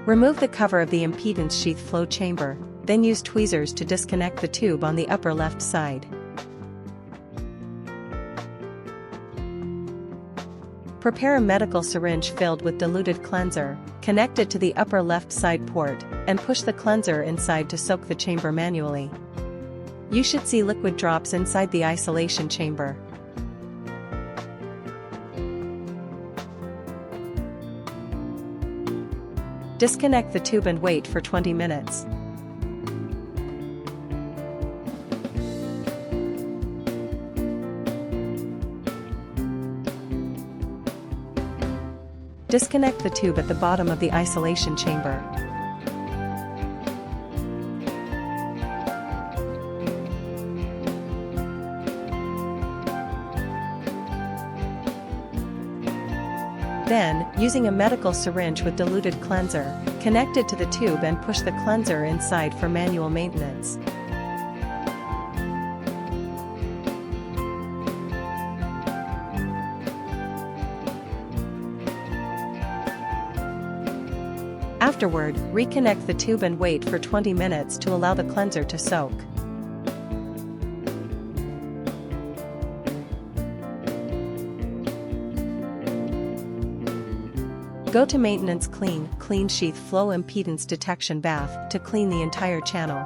Remove the cover of the impedance sheath flow chamber, then use tweezers to disconnect the tube on the upper left side. Prepare a medical syringe filled with diluted cleanser, connect it to the upper left side port, and push the cleanser inside to soak the chamber manually. You should see liquid drops inside the isolation chamber. Disconnect the tube and wait for 20 minutes. Disconnect the tube at the bottom of the isolation chamber. Then, using a medical syringe with diluted cleanser, connect it to the tube and push the cleanser inside for manual maintenance. Afterward, reconnect the tube and wait for 20 minutes to allow the cleanser to soak. Go to Maintenance Clean Sheath Flow Impedance Detection Bath to clean the entire channel.